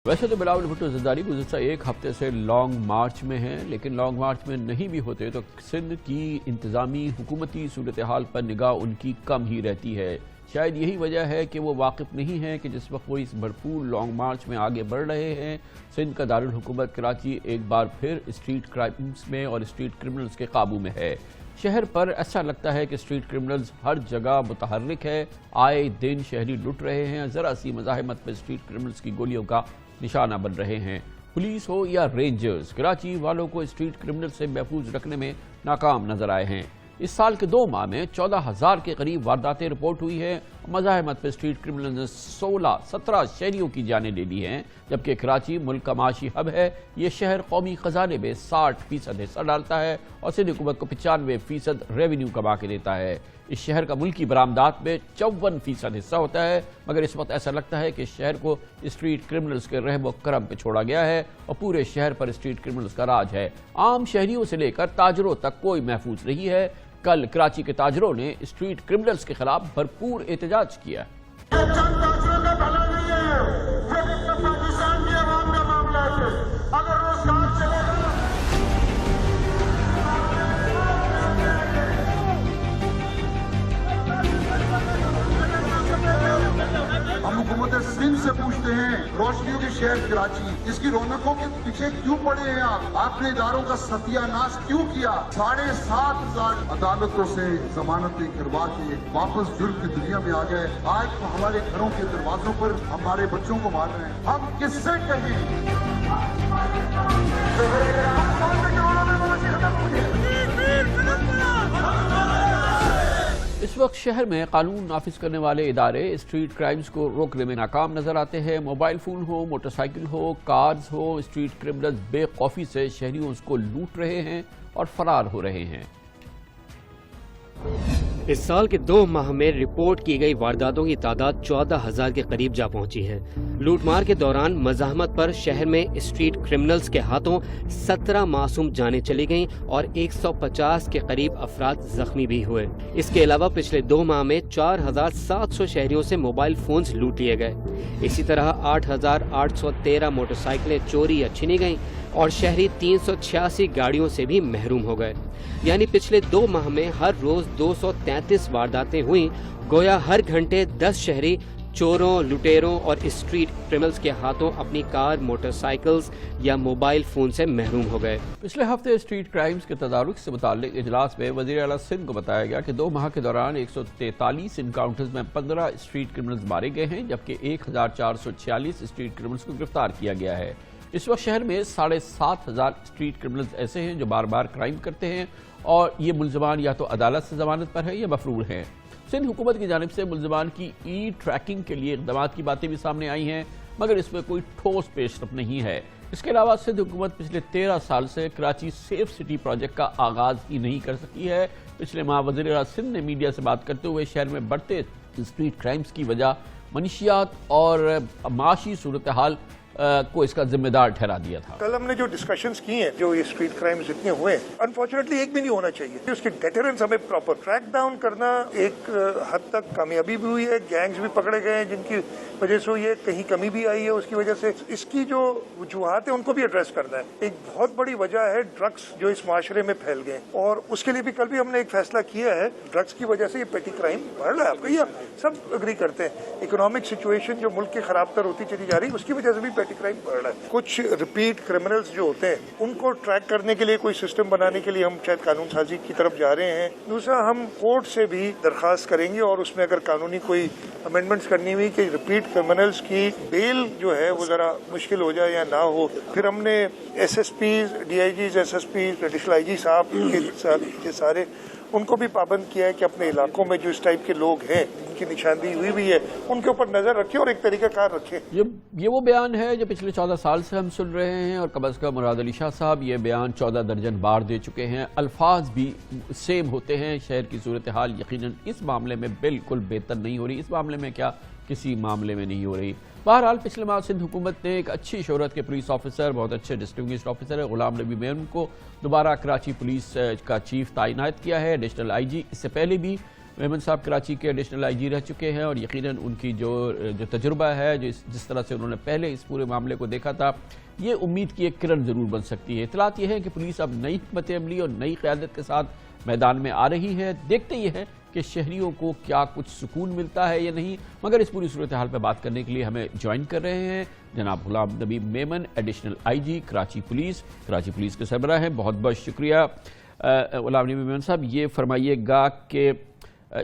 ویسے تو بلاول بھٹو زرداری گزشتہ ایک ہفتے سے لانگ مارچ میں ہیں، لیکن لانگ مارچ میں نہیں بھی ہوتے تو سندھ کی انتظامی حکومتی صورتحال پر نگاہ ان کی کم ہی رہتی ہے۔ شاید یہی وجہ ہے کہ وہ واقف نہیں ہیں کہ جس وقت وہ اس بھرپور لانگ مارچ میں آگے بڑھ رہے ہیں، سندھ کا دارالحکومت کراچی ایک بار پھر اسٹریٹ کرائمز میں اور اسٹریٹ کرمنلز کے قابو میں ہے۔ شہر پر ایسا لگتا ہے کہ اسٹریٹ کرمنلز ہر جگہ متحرک ہے، آئے دن شہری لٹ رہے ہیں، ذرا سی مزاحمت پر اسٹریٹ کرمنلز کی گولیوں کا نشانہ بن رہے ہیں۔ پولیس ہو یا رینجرز، کراچی والوں کو اسٹریٹ کرمنل سے محفوظ رکھنے میں ناکام نظر آئے ہیں۔ اس سال کے 2 ماہ میں 14,000 کے قریب وارداتیں رپورٹ ہوئی ہیں۔ مزاحمت پر اسٹریٹ کرمنل نے 17 شہریوں کی جانیں لے لی ہیں، جبکہ کراچی ملک کا معاشی ہب ہے۔ یہ شہر قومی خزانے میں 60% حصہ ڈالتا ہے اور سندھ حکومت کو 95% ریونیو کما کے دیتا ہے۔ اس شہر کا ملکی برآمدات میں 54% حصہ ہوتا ہے، مگر اس وقت ایسا لگتا ہے کہ شہر کو اسٹریٹ کرمنلز کے رحم و کرم پہ چھوڑا گیا ہے اور پورے شہر پر اسٹریٹ کرمنلز کا راج ہے۔ عام شہریوں سے لے کر تاجروں تک کوئی محفوظ نہیں ہے۔ کل کراچی کے تاجروں نے اسٹریٹ کرمنلز کے خلاف بھرپور احتجاج کیا۔ ہم حکومت سندھ سے پوچھتے ہیں، روشنیوں کے شہر کراچی، اس کی رونقوں کے پیچھے کیوں پڑے ہیں آپ نے اداروں کا ستیہ ناش کیوں کیا؟ 7,500 عدالتوں سے ضمانتیں کروا کے واپس جرم کی دنیا میں آ گئے۔ آج تو ہمارے گھروں کے دروازوں پر ہمارے بچوں کو مار رہے ہیں، ہم کس سے کہیں؟ اس وقت شہر میں قانون نافذ کرنے والے ادارے اسٹریٹ کرائمز کو روکنے میں ناکام نظر آتے ہیں۔ موبائل فون ہو، موٹر سائیکل ہو، کارز ہو، اسٹریٹ کرمنلز بے خوفی سے شہریوں کو لوٹ رہے ہیں اور فرار ہو رہے ہیں۔ اس سال کے 2 ماہ میں رپورٹ کی گئی وارداتوں کی تعداد 14,000 کے قریب جا پہنچی ہے۔ لوٹ مار کے دوران مزاحمت پر شہر میں اسٹریٹ کرمنلز کے ہاتھوں 17 معصوم جانیں چلی گئیں اور 150 کے قریب افراد زخمی بھی ہوئے۔ اس کے علاوہ پچھلے 2 ماہ میں 4,700 شہریوں سے موبائل فونز لوٹ لیے گئے۔ اسی طرح 8,813 موٹر سائیکلیں چوری یا چھینی گئیں اور شہری 386 گاڑیوں سے بھی محروم ہو گئے۔ یعنی پچھلے 2 ماہ میں ہر روز 233 وارداتیں ہوئیں، گویا ہر گھنٹے 10 شہری چوروں، لٹیروں اور اسٹریٹ کرمنلز کے ہاتھوں اپنی کار، موٹر سائیکلز یا موبائل فون سے محروم ہو گئے۔ پچھلے ہفتے اسٹریٹ کرائمز کے تدارک سے متعلق اجلاس میں وزیر اعلیٰ سندھ کو بتایا گیا کہ 2 ماہ کے دوران 143 انکاؤنٹرز میں 15 اسٹریٹ کرمنلز مارے گئے ہیں، جبکہ 1,446 اسٹریٹ کرمنلز کو گرفتار کیا گیا ہے۔ اس وقت شہر میں 7,500 اسٹریٹ کرمنلز ایسے ہیں جو بار بار کرائم کرتے ہیں اور یہ ملزمان یا تو عدالت سے ضمانت پر ہیں یا مفرور ہیں۔ سندھ حکومت کی جانب سے ملزمان کی ٹریکنگ کے لیے اقدامات کی باتیں بھی سامنے آئی ہیں، مگر اس میں کوئی ٹھوس پیش رفت نہیں ہے۔ اس کے علاوہ سندھ حکومت پچھلے 13 سال سے کراچی سیف سٹی پروجیکٹ کا آغاز ہی نہیں کر سکی ہے۔ پچھلے ماہ وزیر اعلیٰ سندھ نے میڈیا سے بات کرتے ہوئے شہر میں بڑھتے اسٹریٹ کرائمز کی وجہ منشیات اور معاشی صورتحال کو اس کا ذمہ دار ٹھہرا دیا تھا۔ کل ہم نے جو ڈسکشنز کی ہیں، جو یہ اسٹریٹ کرائمز اتنے ہوئے ہیں، انفارچونیٹلی ایک بھی نہیں ہونا چاہیے۔ اس کے ڈیٹرنس ہمیں پراپر ٹریک ڈاؤن کرنا ایک حد تک کامیابی بھی ہوئی ہے، گینگز بھی پکڑے گئے ہیں جن کی وجہ سے یہ کہیں کمی بھی آئی ہے، اس کی وجہ سے اس کی جو وجوہات ہیں ان کو بھی ایڈریس کرنا ہے۔ ایک بہت بڑی وجہ ہے ڈرگس جو اس معاشرے میں پھیل گئے، اور اس کے لیے بھی کل بھی ہم نے ایک فیصلہ کیا ہے۔ ڈرگس کی وجہ سے یہ پیٹی کرائم بڑھ رہا ہے، آپ کو یہ سب اگری کرتے ہیں۔ اکنامک سچویشن جو ملک کی خراب تر ہوتی چلی جا رہی ہے، اس کی وجہ سے بھی پیٹی کرائم بڑھ رہا ہے۔ کچھ ریپیٹ کرمنلز جو ہوتے ہیں ان کو ٹریک کرنے کے لیے کوئی سسٹم بنانے کے لیے ہم شاید قانون سازی کی طرف جا رہے ہیں۔ دوسرا، ہم کورٹ سے بھی درخواست کریں گے اور اس میں اگر قانونی کوئی امینڈمنٹس کرنی ہوئی کہ ریپیٹ کرمنلز کی بیل جو ہے وہ ذرا مشکل ہو جائے یا نہ ہو۔ پھر ہم نے S S Ps, D I Gs, S S Ps, additional I G صاحب کے سارے ان کو بھی پابند کیا ہے کہ اپنے علاقوں میں جو اس ٹائپ کے لوگ ہیں ان کی نشاندہی ہوئی بھی ہے ان کے اوپر نظر رکھیں اور ایک طریقہ کار رکھیں۔ یہ وہ بیان ہے جو پچھلے 14 سال سے ہم سن رہے ہیں، اور کم از کم مراد علی شاہ صاحب یہ بیان 14 درجن بار دے چکے ہیں۔ الفاظ بھی سیم ہوتے ہیں۔ شہر کی صورتحال یقیناً اس معاملے میں بالکل بہتر نہیں ہو رہی، اس معاملے میں کیا کسی معاملے میں نہیں ہو رہی۔ بہرحال پچھلے ماہ سندھ حکومت نے ایک اچھی شہرت کے پولیس آفیسر، بہت اچھے ڈسٹنگوشڈ آفیسر ہے غلام نبی میمن کو دوبارہ کراچی پولیس کا چیف تعینات کیا ہے۔ ایڈیشنل آئی جی اس سے پہلے بھی میمن صاحب کراچی کے ایڈیشنل آئی جی رہ چکے ہیں اور یقیناً ان کی جو تجربہ ہے، جس طرح سے انہوں نے پہلے اس پورے معاملے کو دیکھا تھا، یہ امید کی ایک کرن ضرور بن سکتی ہے۔ اطلاعات یہ ہے کہ پولیس اب نئی حکمت عملی اور نئی قیادت کے ساتھ میدان میں آ رہی ہے۔ دیکھتے یہ ہیں کہ شہریوں کو کیا کچھ سکون ملتا ہے یا نہیں، مگر اس پوری صورتحال پہ بات کرنے کے لیے ہمیں جوائن کر رہے ہیں جناب Ghulam Nabi Memon, additional I G Karachi police کے سربراہ ہیں۔ بہت بہت شکریہ غلام نبی میمن صاحب۔ یہ فرمائیے گا کہ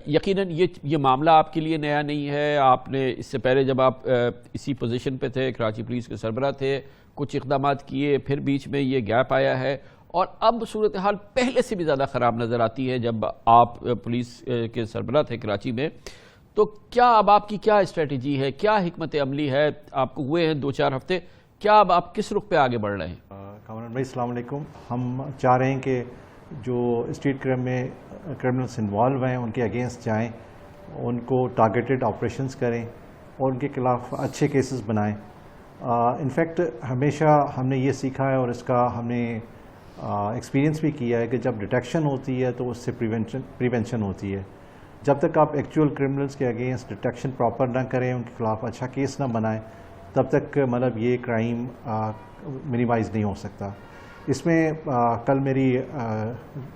یقیناً یہ معاملہ آپ کے لیے نیا نہیں ہے، آپ نے اس سے پہلے جب آپ اسی پوزیشن پہ تھے، کراچی پولیس کے سربراہ تھے، کچھ اقدامات کیے، پھر بیچ میں یہ گیپ آیا ہے اور اب صورتحال پہلے سے بھی زیادہ خراب نظر آتی ہے۔ جب آپ پولیس کے سربراہ تھے کراچی میں، تو کیا اب آپ کی کیا اسٹریٹجی ہے، کیا حکمت عملی ہے؟ آپ کو ہوئے ہیں 2-4 ہفتے، کیا اب آپ کس رخ پہ آگے بڑھ رہے ہیں؟ کامران بھائی السلام علیکم۔ ہم چاہ رہے ہیں کہ جو اسٹریٹ کرائم میں کرمنلس انوالو ہیں ان کے اگینسٹ جائیں، ان کو ٹارگیٹڈ آپریشنز کریں اور ان کے خلاف اچھے کیسز بنائیں۔ انفیکٹ ہمیشہ ہم نے یہ سیکھا ہے اور اس کا ہم نے ایکسپیرینس بھی کیا ہے کہ جب ڈیٹیکشن ہوتی ہے تو اس سے پریونشن ہوتی ہے۔ جب تک آپ ایکچوئل کرمنلس کے اگینسٹ ڈیٹیکشن پراپر نہ کریں، ان کے خلاف اچھا کیس نہ بنائیں، تب تک مطلب یہ کرائم منیمائز نہیں ہو سکتا۔ اس میں کل میری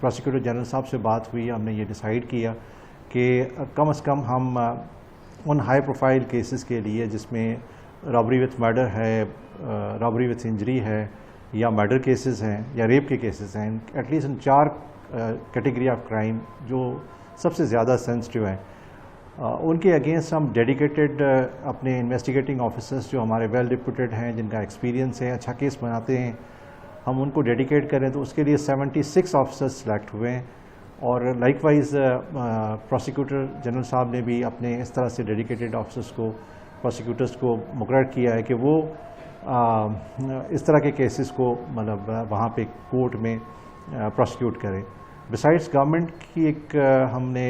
پروسیکیوٹر جنرل صاحب سے بات ہوئی، ہم نے یہ ڈیسائیڈ کیا کہ کم از کم ہم ان ہائی پروفائل کیسز کے لیے جس میں رابری وتھ مرڈر ہے، رابری وتھ انجری ہے، یا مرڈر کیسز ہیں یا ریپ کے کیسز ہیں، at least in 4 category of crime جو سب سے زیادہ سینسٹیو ہیں، ان کے اگینسٹ ہم ڈیڈیکیٹڈ اپنے انویسٹیگیٹنگ آفیسرز جو ہمارے ویل ڈپوٹیڈ ہیں، جن کا ایکسپیرینس ہے، اچھا کیس بناتے ہیں، ہم ان کو ڈیڈیکیٹ کریں۔ تو اس کے لیے 76 آفیسرز سلیکٹ ہوئے ہیں اور لائک وائز پروسیکیوٹر جنرل صاحب نے بھی اپنے اس طرح سے ڈیڈیکیٹڈ آفیسرز کو، پروسیکیوٹرز کو مقرر کیا ہے کہ وہ اس طرح کے کیسز کو مطلب وہاں پہ کورٹ میں پروسیکیوٹ کریں۔ بسائڈس گورنمنٹ کی ایک ہم نے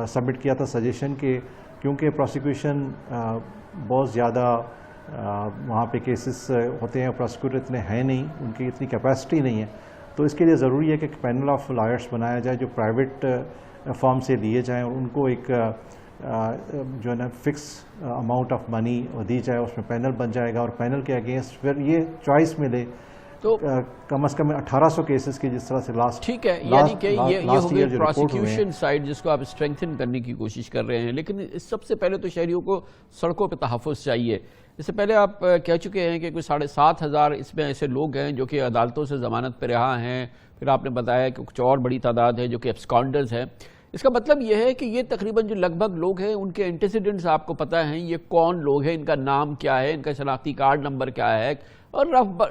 سبمٹ کیا تھا سجیشن کہ کیونکہ پروسیکیوشن بہت زیادہ وہاں پہ کیسز ہوتے ہیں، پروسیکیوٹر اتنے ہیں نہیں، ان کی اتنی کیپیسٹی نہیں ہے، تو اس کے لیے ضروری ہے کہ ایک پینل آف لائرس بنایا جائے جو پرائیویٹ فرم سے لیے جائیں اور ان کو ایک جو ہے نا فکس اماؤنٹ آف منی دی جائے، اس میں پینل بن جائے گا اور پینل کے اگینسٹ پھر یہ چوائس ملے تو کم از کم 1800 کیسز کی جس طرح سے لاسٹ ٹھیک ہے، یعنی کہ یہ ہو گئی پروسیکیوشن سائیڈ جس کو آپ اسٹرینگتھن کرنے کی کوشش کر رہے ہیں، لیکن سب سے پہلے تو شہریوں کو سڑکوں پہ تحفظ چاہیے۔ اس سے پہلے آپ کہہ چکے ہیں کہ کوئی 7500 اس میں ایسے لوگ ہیں جو کہ عدالتوں سے ضمانت پہ رہا ہیں، پھر آپ نے بتایا کہ کچھ اور بڑی تعداد ہے جو کہ ایبسکانڈرز ہیں۔ اس کا مطلب یہ ہے کہ یہ تقریباً جو لگ بھگ لوگ ہیں ان کے انٹیسیڈنٹس آپ کو پتہ ہیں، یہ کون لوگ ہیں، ان کا نام کیا ہے، ان کا شناختی کارڈ نمبر کیا ہے اور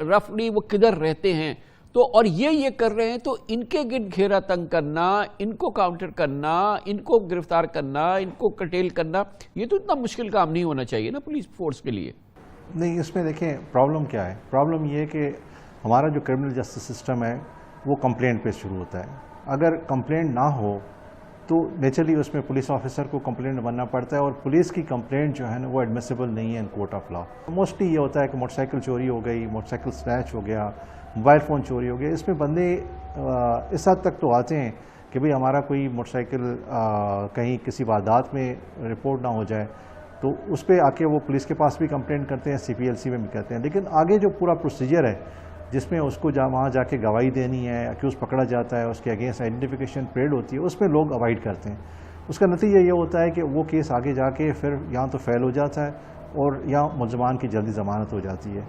رفلی وہ کدھر رہتے ہیں، تو اور یہ کر رہے ہیں، تو ان کے گرد گھیرا تنگ کرنا، ان کو کاؤنٹر کرنا، ان کو گرفتار کرنا، ان کو کٹیل کرنا، یہ تو اتنا مشکل کام نہیں ہونا چاہیے نا پولیس فورس کے لیے۔ نہیں، اس میں دیکھیں پرابلم کیا ہے، پرابلم یہ ہے کہ ہمارا جو کرمنل جسٹس سسٹم ہے وہ کمپلینٹ پہ شروع ہوتا ہے۔ اگر کمپلینٹ نہ ہو تو نیچرلی اس میں پولیس آفیسر کو کمپلینٹ بننا پڑتا ہے اور پولیس کی کمپلینٹ جو ہے نا وہ ایڈمیسیبل نہیں ہے in court of law. Mostly یہ ہوتا ہے کہ موٹر سائیکل چوری ہو گئی، موٹر سائیکل سنیچ ہو گیا، موبائل فون چوری ہو گیا، اس میں بندے اس حد تک تو آتے ہیں کہ بھئی ہمارا کوئی موٹر سائیکل کہیں کسی واردات میں رپورٹ نہ ہو جائے تو اس پہ آ کے وہ پولیس کے پاس بھی کمپلینٹ کرتے ہیں، CPLC میں بھی کرتے ہیں، لیکن آگے جو پورا پروسیجر ہے جس میں اس کو وہاں جا کے گواہی دینی ہے، اکیوز پکڑا جاتا ہے، اس کے اگینسٹ آئیڈینٹیفیکیشن پریڈ ہوتی ہے، اس میں لوگ اوائڈ کرتے ہیں۔ اس کا نتیجہ یہ ہوتا ہے کہ وہ کیس آگے جا کے پھر یہاں تو فیل ہو جاتا ہے اور یہاں ملزمان کی جلدی ضمانت ہو جاتی ہے۔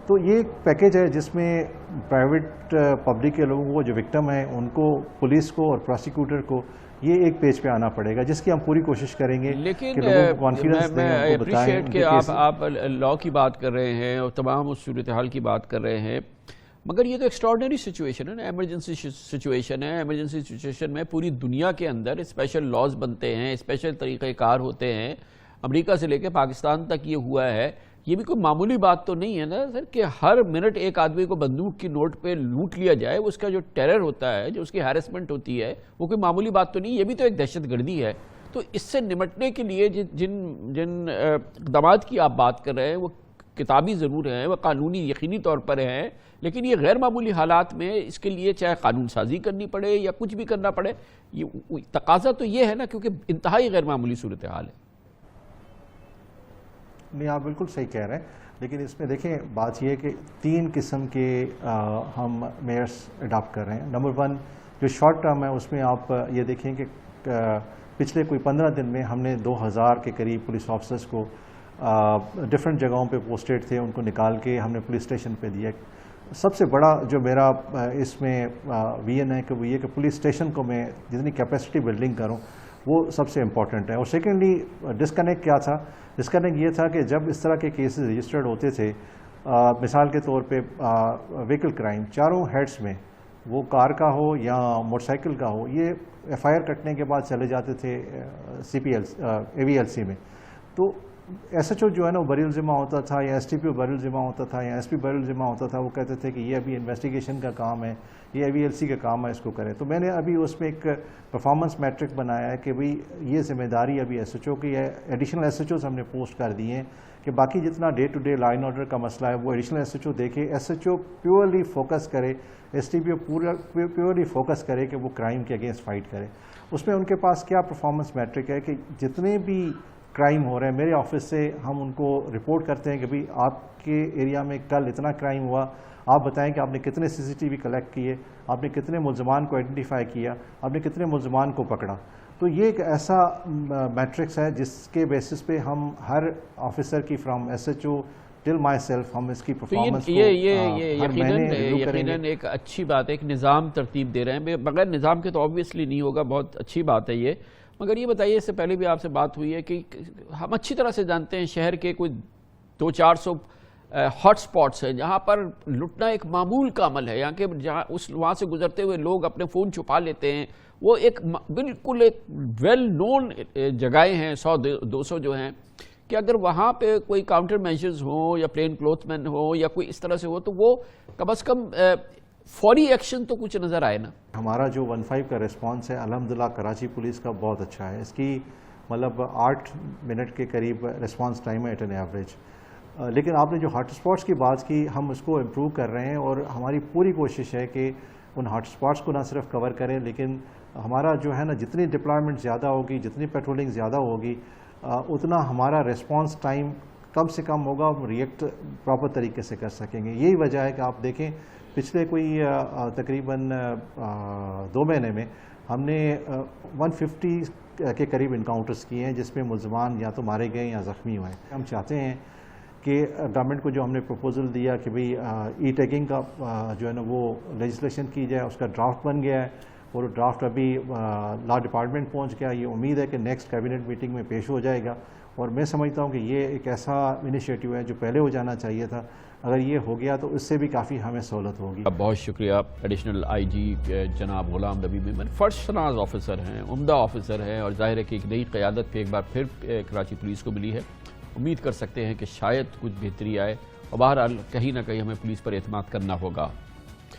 تو یہ ایک پیکیج ہے جس میں پرائیویٹ پبلک کے لوگوں کو جو وکٹم ہیں ان کو، پولیس کو اور پروسیکیوٹر کو یہ ایک پیج پہ آنا پڑے گا، جس کی ہم پوری کوشش کریں گے کہ لوگوں کو کانفیڈنس دیں، ان کو بتائیں۔ اپریشیٹ کہ آپ لا کی بات کر رہے ہیں اور تمام اس صورتحال کی بات کر رہے ہیں، مگر یہ تو ایکسٹراڈنری سچویشن ہے نا، ایمرجنسی سچویشن ہے۔ ایمرجنسی سچویشن میں پوری دنیا کے اندر اسپیشل لاز بنتے ہیں، اسپیشل طریقہ کار ہوتے ہیں، امریکہ سے لے کے پاکستان تک یہ ہوا ہے۔ یہ بھی کوئی معمولی بات تو نہیں ہے نا سر کہ ہر منٹ ایک آدمی کو بندوق کی نوٹ پہ لوٹ لیا جائے، اس کا جو ٹیرر ہوتا ہے، جو اس کی ہیرسمنٹ ہوتی ہے، وہ کوئی معمولی بات تو نہیں، یہ بھی تو ایک دہشت گردی ہے۔ تو اس سے نمٹنے کے لیے جن اقدامات کی آپ بات کر رہے ہیں وہ کتابی ضرور ہیں، وہ قانونی یقینی طور پر ہیں، لیکن یہ غیر معمولی حالات میں اس کے لیے چاہے قانون سازی کرنی پڑے یا کچھ بھی کرنا پڑے، یہ تقاضا تو یہ ہے نا، کیونکہ انتہائی غیر معمولی صورتحال ہے۔ نہیں، آپ بالکل صحیح کہہ رہے ہیں، لیکن اس میں دیکھیں بات یہ ہے کہ 3 قسم کے ہم میئرس اڈاپٹ کر رہے ہیں۔ نمبر 1 جو شارٹ ٹرم ہے، اس میں آپ یہ دیکھیں کہ پچھلے کوئی 15 دن میں ہم نے 2000 کے قریب پولیس آفیسرز کو ڈفرینٹ جگہوں پہ پوسٹڈ تھے، ان کو نکال کے ہم نے پولیس اسٹیشن پہ دیا۔ سب سے بڑا جو میرا اس میں ویژن ہے کہ وہ یہ کہ پولیس اسٹیشن کو میں جتنی کیپیسٹی بلڈنگ کروں وہ سب سے امپورٹنٹ ہے۔ اور سیکنڈلی ڈسکنیکٹ کیا تھا؟ ڈسکنیکٹ یہ تھا کہ جب اس طرح کے کیسز رجسٹرڈ ہوتے تھے، مثال کے طور پہ وہیکل کرائم، چاروں ہیڈس میں وہ کار کا ہو یا موٹر سائیکل کا ہو، یہ ایف آئی آر کٹنے کے بعد چلے جاتے تھے اے وی ایل سی میں۔ تو ایس ایچ او جو ہے نا وہ بری الذمہ ہوتا تھا، یا ایس ٹی پی او بری الذمہ ہوتا تھا، یا ایس پی بری الذمہ ہوتا تھا، وہ کہتے تھے کہ یہ ابھی انویسٹیگیشن کا کام ہے، یہ اے وی ایل سی کا کام ہے، اس کو کریں۔ تو میں نے ابھی اس میں ایک پرفارمنس میٹرک بنایا ہے کہ بھئی یہ ذمہ داری ابھی ایس ایچ او کی ہے۔ ایڈیشنل ایس ایچ اوز ہم نے پوسٹ کر دیے ہیں کہ باقی جتنا day to day law and order کا مسئلہ ہے وہ ایڈیشنل ایس ایچ او دیکھے، S H O purely focus کرے، S T P O purely focus کرے کہ وہ کرائم کے اگینسٹ فائٹ کرے۔ اس میں ان کے پاس کیا پرفارمنس میٹرک ہے کہ جتنے بھی کرائم ہو رہے ہیں میرے آفس سے ہم ان کو رپورٹ کرتے ہیں کہ بھئی آپ کے ایریا میں کل اتنا کرائم ہوا، آپ بتائیں کہ آپ نے کتنے سی سی ٹی وی کلیکٹ کیے، آپ نے کتنے ملزمان کو آئیڈینٹیفائی کیا، آپ نے کتنے ملزمان کو پکڑا۔ تو یہ ایک ایسا میٹرکس ہے جس کے بیسس پہ ہم ہر آفیسر کی from S H O till myself ہم اس کی پرفارمنس کو ہر مہینے ریویو کریں گے۔ یقیناً ایک اچھی بات ہے، ایک نظام ترتیب دے رہے ہیں، بغیر نظام کے تو آبویسلی نہیں ہوگا، بہت اچھی بات ہے یہ۔ مگر یہ بتائیے، اس سے پہلے بھی آپ سے بات ہوئی ہے کہ ہم اچھی طرح سے جانتے ہیں شہر کے کوئی 200-400 ہاٹ سپاٹس ہیں جہاں پر لٹنا ایک معمول کا عمل ہے، یہاں کہ وہاں سے گزرتے ہوئے لوگ اپنے فون چھپا لیتے ہیں، وہ ایک بالکل ایک ویل نون جگہیں ہیں، 100-200 جو ہیں، کہ اگر وہاں پہ کوئی کاؤنٹر میجرز ہوں یا پلین کلوتھ مین ہوں یا کوئی اس طرح سے ہو تو وہ کم از کم فوری ایکشن تو کچھ نظر آئے نا۔ ہمارا جو 15 کا ریسپانس ہے الحمدللہ کراچی پولیس کا بہت اچھا ہے، اس کی مطلب 8 منٹ کے قریب ریسپانس ٹائم ہے ایٹ این ایوریج۔ لیکن آپ نے جو ہاٹ اسپاٹس کی بات کی، ہم اس کو امپروو کر رہے ہیں اور ہماری پوری کوشش ہے کہ ان ہاٹ اسپاٹس کو نہ صرف کور کریں، لیکن ہمارا جو ہے نا جتنی ڈپلائمنٹ زیادہ ہوگی، جتنی پیٹرولنگ زیادہ ہوگی، اتنا ہمارا ریسپانس ٹائم کم سے کم ہوگا، ہم ریئیکٹ پراپر طریقے سے کر سکیں گے۔ یہی وجہ ہے کہ آپ دیکھیں پچھلے کوئی تقریباً 2 مہینے میں ہم نے 150 کے قریب انکاؤنٹرز کیے ہیں جس میں ملزمان یا تو مارے گئے یا زخمی ہوئے ہیں۔ ہم چاہتے ہیں کہ گورنمنٹ کو جو ہم نے پروپوزل دیا کہ بھئی ای ٹیگنگ کا جو ہے نا وہ لیجسلیشن کی جائے، اس کا ڈرافٹ بن گیا ہے اور ڈرافٹ ابھی لا ڈپارٹمنٹ پہنچ گیا۔ یہ امید ہے کہ نیکسٹ کیبنٹ میٹنگ میں پیش ہو جائے گا، اور میں سمجھتا ہوں کہ یہ ایک ایسا انیشیٹو ہے جو پہلے ہو جانا چاہیے تھا۔ اگر یہ ہو گیا تو اس سے بھی کافی ہمیں سہولت ہوگی۔ بہت شکریہ ایڈیشنل آئی جی جناب غلام نبی میمن، فرسٹ شناس آفیسر ہیں، عمدہ آفیسر ہیں، اور ظاہر ہے کہ ایک نئی قیادت پہ ایک بار پھر کراچی پولیس کو ملی ہے۔ امید کر سکتے ہیں کہ شاید کچھ بہتری آئے، اور بہرحال کہیں نہ کہیں ہمیں پولیس پر اعتماد کرنا ہوگا۔